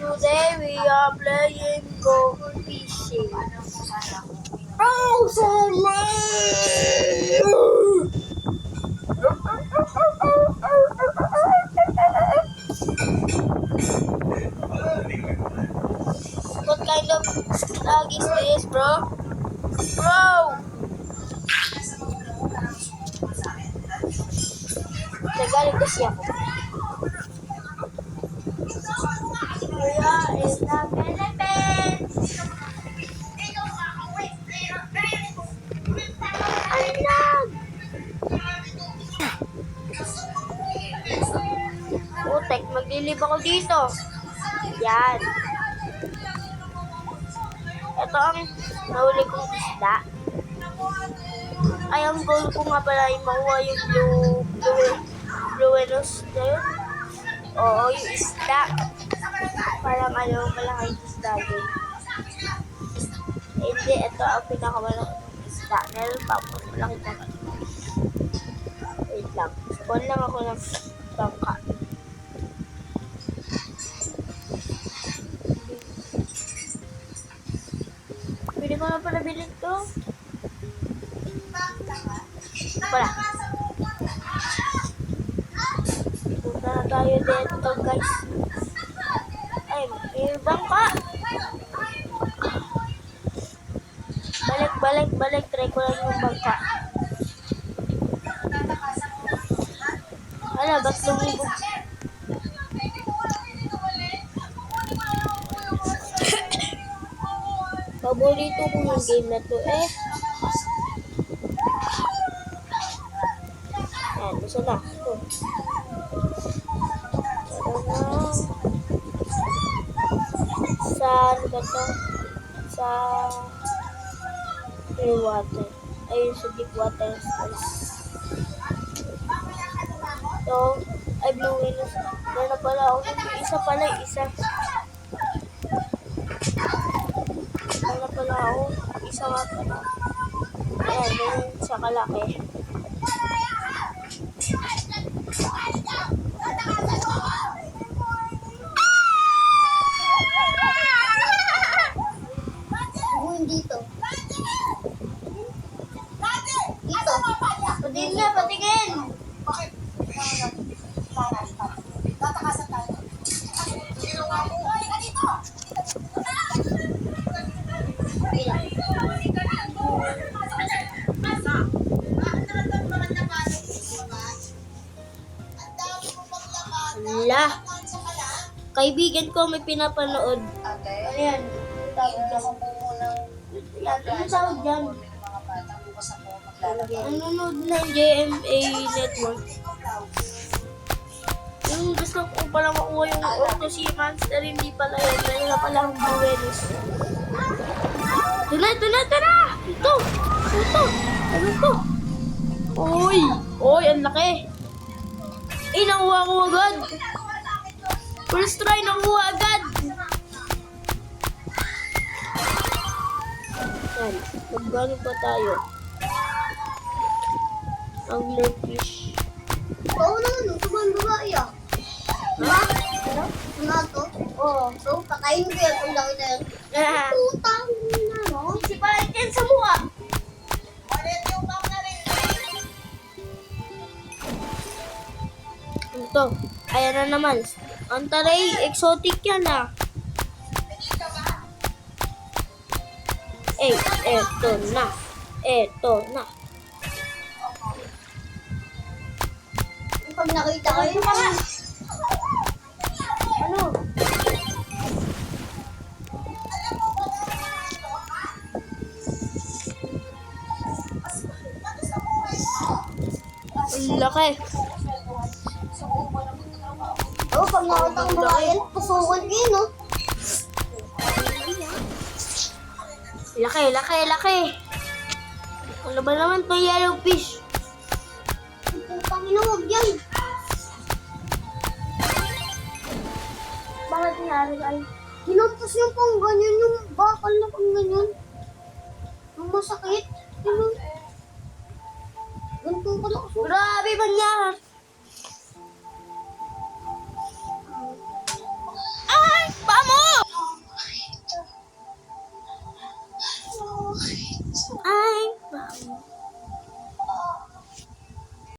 Today we are playing go fishing. Oh, so what kind of dog is this, bro? Bro! Nagalit kasi ako. Kuya is the Philippines! Alam! Putek, maglilib ako dito. Yan. Ito ang nahuli kong isda. Ay, ang goal ko nga pala ay makuha yung bluenos na yun. Oo, yung isda. Parang malaking isda yun. Hindi, ito ang pinakamalaking isda. Meron pa ako, malaki na. Wait lang. Spawn lang ako ng bangka. Pwede ko na pala bilhin to. Wala. Punta na tayo dito, guys. Ay, may bangka. Balik. Try ko lang yung bangka. Hala, ba't lumibog? Paborito ko yung game na to eh. Ayan, isa na. Ito. Sa, ano ba to? Sa clear water. Ayun sa deep water. So, ay blue whale. Meron pala ako. Isa pala, isa. Meron pala ako. Isa nga pala. Ayan, ganyan sa kalaki. Dito. Patingin nga, patingin! Bakit? Tatakasan tayo. Ginawa mo. Halika dito! Ala! Kaibigan ko may pinapanood. Ano yan? Tawag dyan. Ano tawag dyan? Nanonood ng JMA Network. Yung gusto ko pala makuha yung Octosea Monster, hindi pala yun. Meron na pala ang Buenos. Tara! Ito! Ano to? Oy, ang laki! Nakuha ko agad! First try, nakuha agad! Yan, magano pa tayo? Anglerfish. Oo naman, subang babae ah. Ha? Ano to? Oo. So, pakain ko yan. Ang laki na yan. Putang na, no? Si Palit yan sa mukha. Ito. Ayan na naman. Ang taray, exotic yan ah. Eto na. Pag nakita ko yun, Ano? Ang laki. oo, pag nakita ko mga yan, pusukan ko yun, no? Laki. Ano ba naman to yellow fish? Putang ina, huwag yan. Bakit nangyari ay? Ginampas yung pang ganyan, yung bakal na pang ganyan. Yung masakit. Ganun. Ganito pala ako. Grabe mangyari.